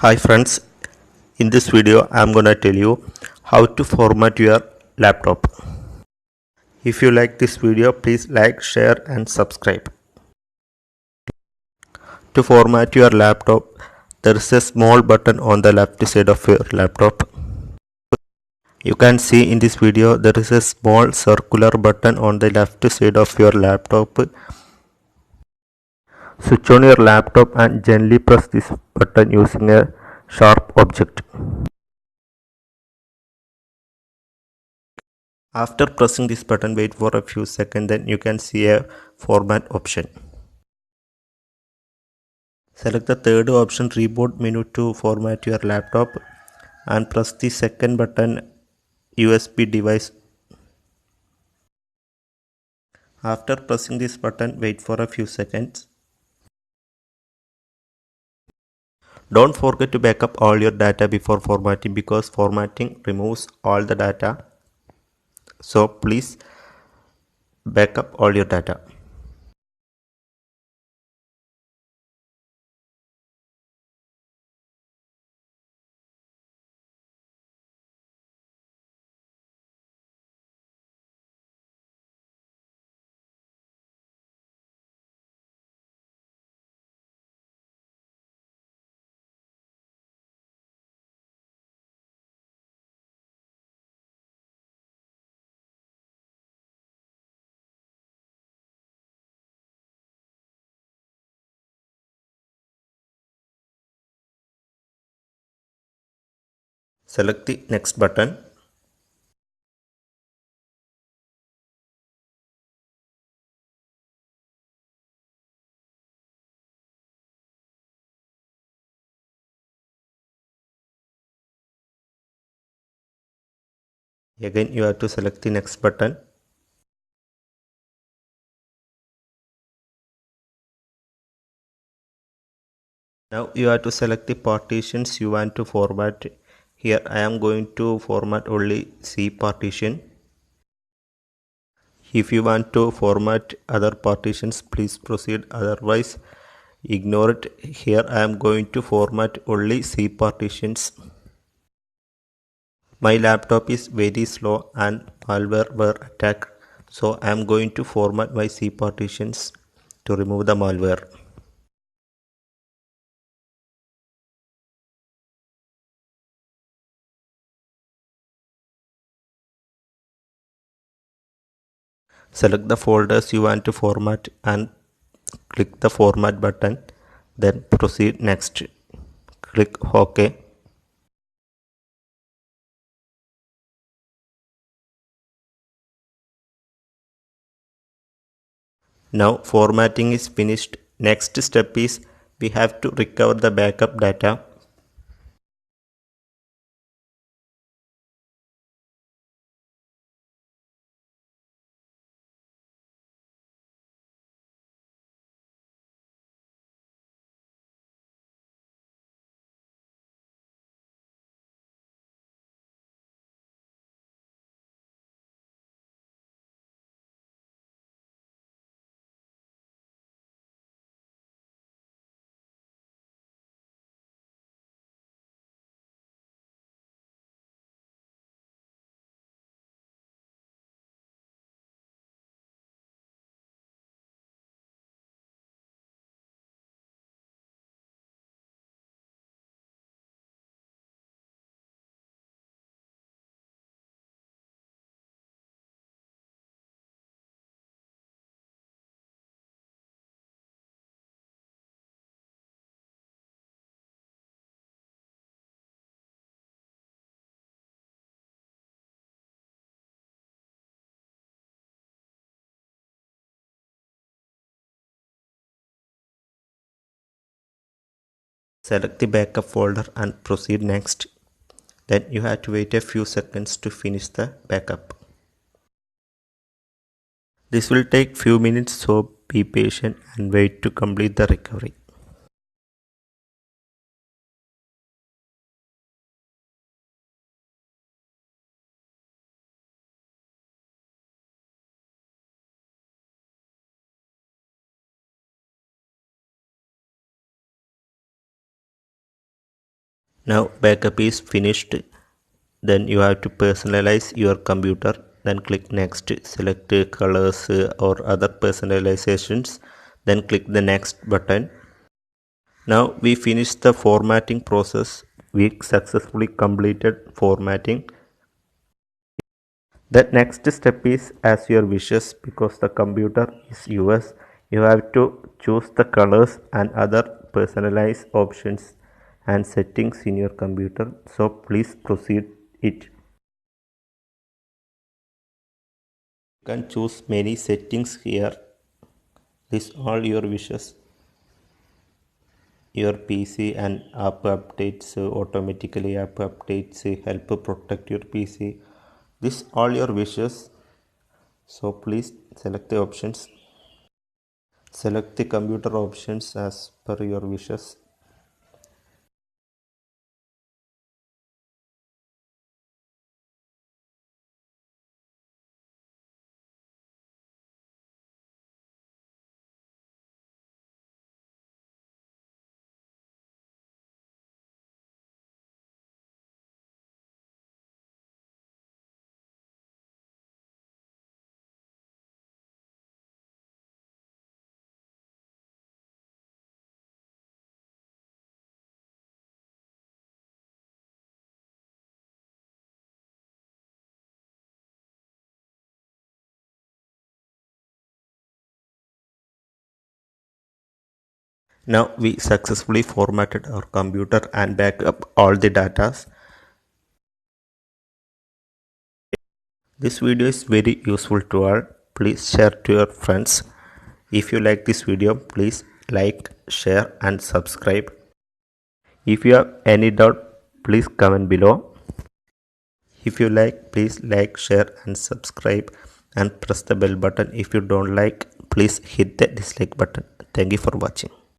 Hi friends, in this video I am gonna tell you how to format your laptop. If you like this video, please like, share and subscribe. To format your laptop, there is a small button on the left side of your laptop. You can see in this video there is a small circular button on the left side of your laptop. Switch on your laptop and gently press this button using a sharp object. After pressing this button, wait for a few seconds, then you can see a format option. Select the third option, reboot menu, to format your laptop and press the second button, USB device. After pressing this button, wait for a few seconds. Don't forget to backup all your data before formatting because formatting removes all the data. So please backup all your data. Select the next button. Again, you have to select the next button. Now you have to select the partitions you want to format. Here I am going to format only C partition. If you want to format other partitions, please proceed, otherwise ignore it. Here I am going to format only C partitions. My laptop is very slow and malware were attacked, so I am going to format my C partitions to remove the malware. Select the folders you want to format and click the format button, then proceed next. Click OK. Now formatting is finished. Next step is we have to recover the backup data. Select the backup folder and proceed next. Then you have to wait a few seconds to finish the backup. This will take few minutes, so be patient and wait to complete the recovery. Now backup is finished. Then you have to personalize your computer. Then click next, select colors or other personalizations. Then click the next button. Now we finished the formatting process. We successfully completed formatting. The next step is as your wishes, because the computer is yours. You have to choose the colors and other personalized options and settings in your computer. So please proceed it. You can choose many settings here. This all your wishes. Your PC and app updates automatically, app updates help protect your PC. This all your wishes. So please select the options. Select the computer options as per your wishes. Now we successfully formatted our computer and backed up all the data. This video is very useful to all. Please share to your friends. If you like this video, please like, share and subscribe. If you have any doubt, please comment below. If you like, please like, share and subscribe and press the bell button. If you don't like, please hit the dislike button. Thank you for watching.